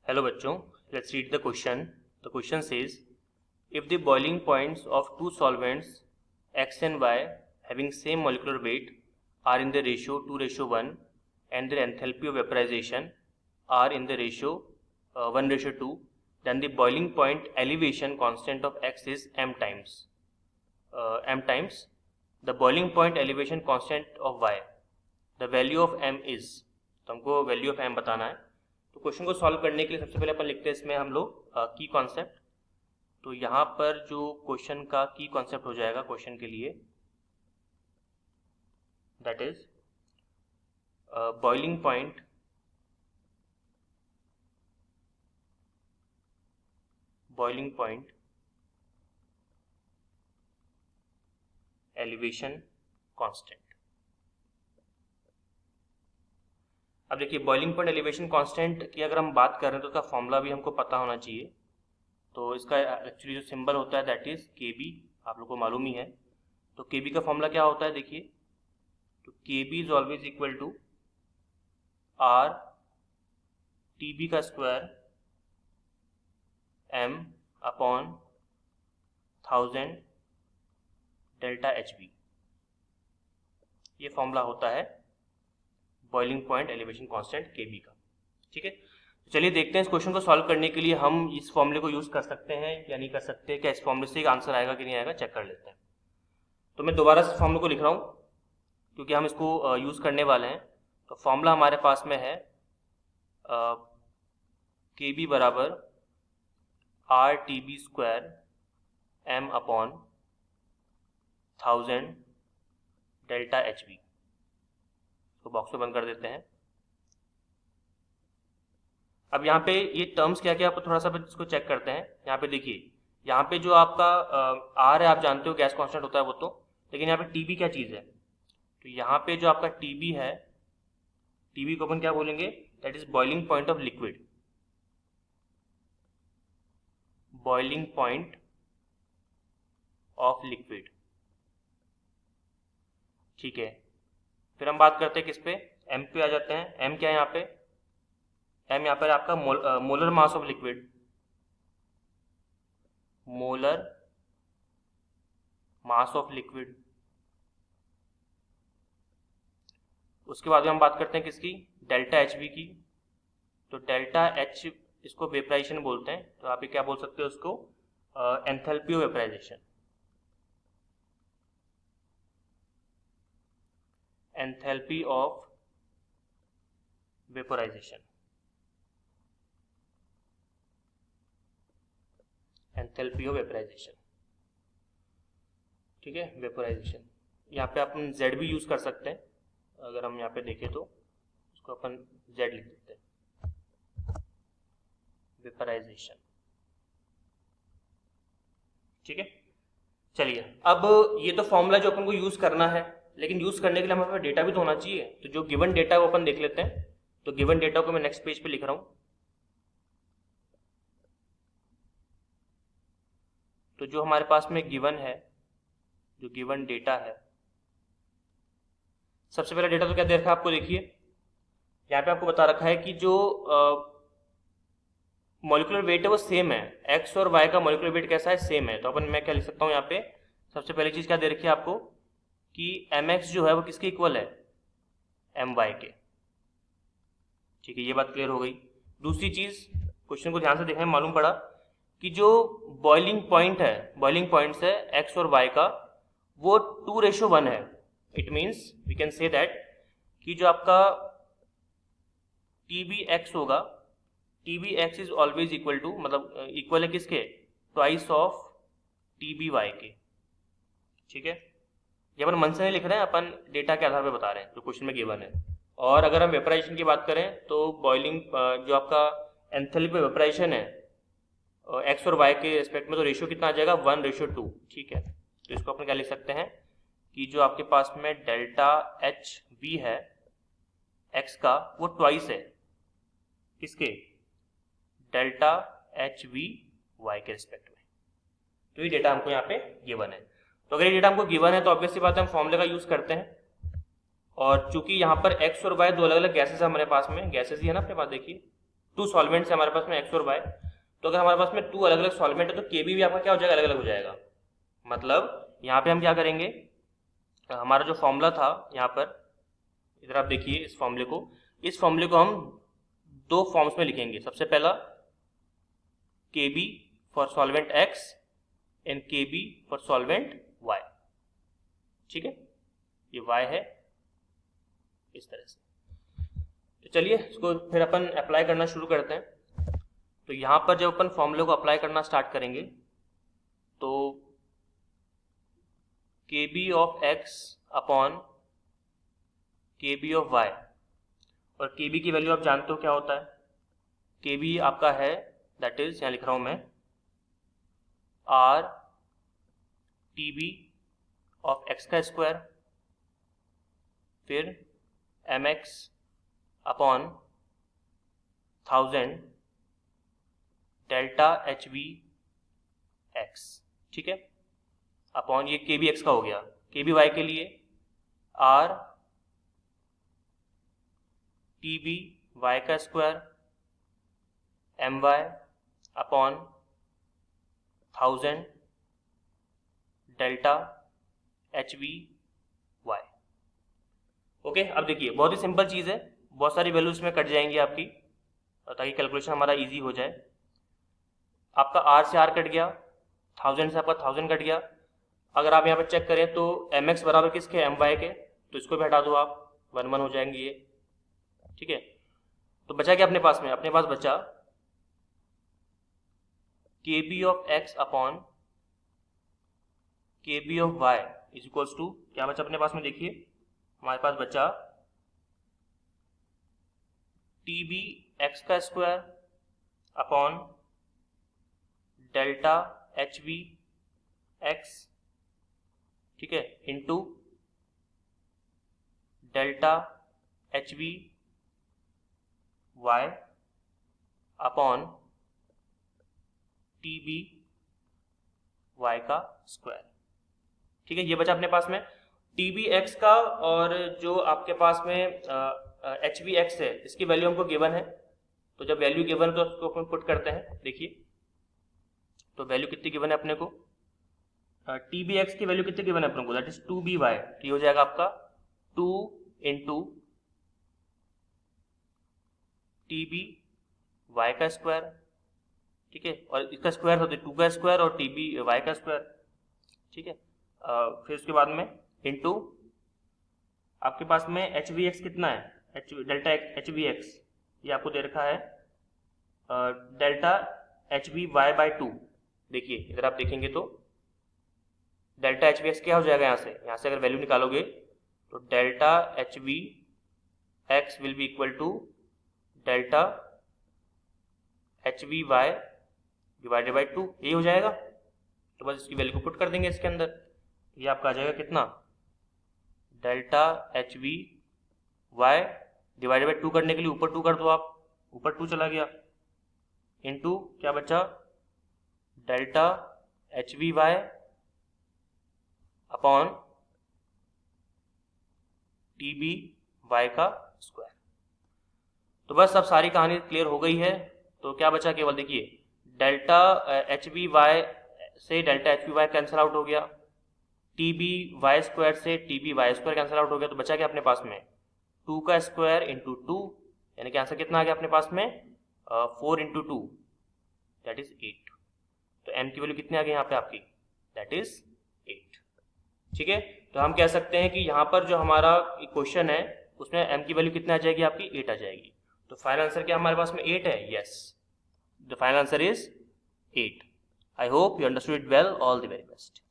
Hello बच्चों, let's read the question. The question says, if the boiling points of two solvents X and Y having same molecular weight are in the ratio 2:1 and their enthalpy of vaporization are in the ratio 1:2, then the boiling point elevation constant of X is m times the boiling point elevation constant of Y. The value of m is, तो हमको value of m बताना है. तो question को solve करने के लिए सबसे पहले अपन लिखते हैं इसमें हम लोग की कॉन्सेप्ट. तो यहाँ पर जो क्वेश्चन का की कॉन्सेप्ट हो जाएगा क्वेश्चन के लिए, that is boiling point elevation constant. अब देखिए, बॉइलिंग पॉइंट एलिवेशन कांस्टेंट की अगर हम बात कर रहे हैं तो उसका फॉर्मूला भी हमको पता होना चाहिए. तो इसका एक्चुअली जो सिंबल होता है दैट इज KB, आप लोग को मालूम ही है. तो KB का फॉर्मूला क्या होता है देखिए, तो KB is always equal to R TB का square M upon 1000 delta HB. ये फॉर्मूला होता है boiling point elevation constant KB का. ठीक है, तो चलिए देखते हैं इस क्वेश्चन को सॉल्व करने के लिए हम इस फॉर्मूले को यूज कर सकते हैं या नहीं कर सकते. क्या इस फॉर्मूले से एक आंसर आएगा कि नहीं आएगा, चेक कर लेते हैं. तो मैं दोबारा इस फॉर्मूले को लिख रहा हूँ क्योंकि हम इसको यूज करने वाले हैं. तो फॉर्मूला हमारे पास में है KB बराबर R TB square M upon 1000 delta HB. तो बॉक्स को बंद कर देते हैं. अब यहाँ पे ये टर्म्स क्या क्या, आप थोड़ा सा इसको चेक करते हैं. यहाँ पे देखिए, यहाँ पे जो आपका R है, आप जानते हो गैस कांस्टेंट होता है वो तो, लेकिन यहाँ पे TB क्या चीज़ है. तो यहाँ पे जो आपका TB है, TB को अपन क्या बोलेंगे, that is boiling point of liquid. Boiling point of liquid. ठीक है, फिर हम बात करते हैं किस पे, M पे आ जाते हैं. M क्या है यहाँ पे, M यहाँ पर आपका molar mass of liquid. Molar mass of liquid. उसके बाद में हम बात करते हैं किसकी, डेल्टा HB की. तो डेल्टा H इसको वेपराइजेशन बोलते हैं. तो आप ये क्या बोल सकते हो उसको, enthalpy of vaporisation. Enthalpy of vaporisation. Enthalpy of vaporisation. ठीक है, वेपोराइजेशन. यहाँ पे अपन Z भी यूज कर सकते हैं. अगर हम यहाँ पे देखें तो उसको अपन Z लिख देते हैं, वेपोराइजेशन. ठीक है, चलिए अब ये तो फॉर्मूला जो अपन को यूज करना है, लेकिन यूज करने के लिए हमारे पास डेटा भी तो होना चाहिए. तो जो गिवन डेटा है वो अपन देख लेते हैं. तो गिवन डेटा को मैं नेक्स्ट पेज पे लिख रहा हूं. तो जो हमारे पास में गिवन है, जो गिवन डेटा है, सबसे पहला डेटा तो क्या दे रखा है आपको, देखिए यहाँ पे आपको बता रखा है कि जो मॉलिक्यूलर वेट है वो सेम है. एक्स और वाई का मॉलिक्यूलर वेट कैसा है, सेम है. तो अपन मैं क्या लिख सकता हूँ यहाँ पे, सबसे पहली चीज क्या दे रखी है आपको कि mx जो है वो किसके इक्वल है, my के. ठीक है, ये बात क्लियर हो गई. दूसरी चीज, क्वेश्चन को ध्यान से देखने में मालूम पड़ा कि जो बॉइलिंग पॉइंट है, बॉइलिंग पॉइंट्स है x और y का, वो 2:1 है. It means we can say that कि जो आपका TBX होगा, TBX is always equal to, मतलब इक्वल है किसके, ट्वाइस ऑफ TBY के. ठीक है, ये अपन मन से नहीं लिख रहे हैं, अपन डेटा के आधार पे बता रहे हैं जो क्वेश्चन में गिवन है. और अगर हम वेपराइजेशन की बात करें तो बॉइलिंग जो आपका एंथैल्पी वेपराइजेशन है एक्स और वाई के रिस्पेक्ट में, तो रेशियो कितना आ जाएगा, 1:2. ठीक है, तो इसको अपन क्या लिख सकते हैं कि जो आपके पास में डेल्टा HB है एक्स का, वो ट्वाइस है किसके, डेल्टा HB वाई के रिस्पेक्ट में. तो ये डेटा हमको यहाँ पे गिवन है. तो अगर ये डेटा हमको गिवन है तो ऑब्वियसली बात है हम फॉर्मूले का यूज करते हैं. और चूंकि यहाँ पर एक्स और वाई दो अलग अलग गैसेस है हमारे पास में, गैसेस ही है ना अपने पास, देखिए टू सॉल्वेंट्स है हमारे पास में एक्स और वाई, तो अगर हमारे पास में टू अलग अलग सॉल्वेंट है तो केबी भी आपका क्या हो जाएगा, अलग अलग हो जाएगा। मतलब यहाँ पे हम क्या करेंगे, हमारा जो फॉर्मूला था यहाँ पर, इधर आप देखिए इस फॉर्मूले को हम दो फॉर्म्स में लिखेंगे। सबसे पहला KB for solvent X and KB for solvent Y, ठीक है, ये वाई है इस तरह से। तो चलिए इसको फिर अपन अप्लाई करना शुरू करते हैं। तो यहाँ पर जब अपन फॉर्मूले को अप्लाई करना स्टार्ट करेंगे तो KB of X upon KB of Y, और केबी की वैल्यू आप जानते हो क्या होता है, केबी आपका है दैट इज, यहाँ लिख रहा हूँ मैं, आर टीबी ऑफ एक्स का स्क्वायर, फिर M X upon 1000 delta H V X, ठीक है, अपॉन ये के बी एक्स का हो गया। के बी वाई के लिए आर टी बी वाई का square M Y upon 1000 delta H V Y. Okay, अब देखिए बहुत ही सिंपल चीज़ है, बहुत सारी वैल्यूज में कट जाएंगी आपकी ताकि कैलकुलेशन हमारा इजी हो जाए। आपका आर से आर कट गया, 1000 से आपका 1000 कट गया। अगर आप यहाँ पर चेक करें तो एम एक्स बराबर किसके, एम वाई के, तो इसको भी हटा दो आप, 1 1 हो जाएंगे ये, ठीक है। तो बचा क्या अपने पास में, अपने पास बचा K B of X upon K B of Y is equals to, क्या बचा अपने पास में, देखिए हमारे पास बचा टी बी एक्स का square upon delta H V X, ठीक है, into delta H V Y upon T B Y का स्क्वायर, ठीक है। ये बचा अपने पास में टी बी एक्स का, और जो आपके पास में एच वी एक्स है इसकी वैल्यू हमको गिवन है, तो जब वैल्यू गिवन है तो उसको अपन पुट करते हैं। देखिए तो वैल्यू कितनी गिवन है अपने को, टी बी एक्स की वैल्यू कितनी गिवन है अपने को, दैट इज 2 by, तो ये हो जाएगा आपका 2 इंटू टी बी वाई का स्क्वायर, ठीक है, और इसका स्क्वायर होता है 2 का स्क्वायर और टी बी वाई का स्क्वायर, ठीक है। फिर उसके बाद में इंटू आपके पास में एच वी एक्स कितना है, डेल्टा एच वी एक्स ये आपको दे रखा है delta H V Y by 2। देखिए इधर आप देखेंगे तो डेल्टा एच वी एक्स क्या हो जाएगा, यहाँ से अगर वैल्यू निकालोगे तो delta H V X will be equal to delta H V Y divided by 2, यही हो जाएगा। तो बस इसकी वैल्यू को पुट कर देंगे इसके अंदर, ये आपका आ जाएगा कितना, delta H V Y divided by 2 करने के लिए ऊपर 2 कर दो आप, ऊपर 2 चला गया, इंटू क्या बचा, delta H V Y upon T B Y का स्क्वायर। तो बस अब सारी कहानी क्लियर हो गई है। तो क्या बचा, केवल देखिए डेल्टा एच वी वाई से delta H V Y cancel out हो गया, टी बी वाई स्क्वायर से T B Y square cancel out हो गया, तो बचा क्या अपने पास में 2 का स्क्वायर इंटू 2, यानी कि आंसर कितना आ गया अपने पास में 4 इंटू 2 दैट इज 8। तो m की वैल्यू कितनी आ गई यहाँ पे आपकी, दैट इज 8, ठीक है। तो हम कह सकते हैं कि यहाँ पर जो हमारा क्वेश्चन है उसमें m की वैल्यू कितनी आ जाएगी आपकी, 8 आ जाएगी। तो फाइनल आंसर क्या हमारे पास में 8 है, yes, the final answer is 8। I hope you understood it well, all the very best.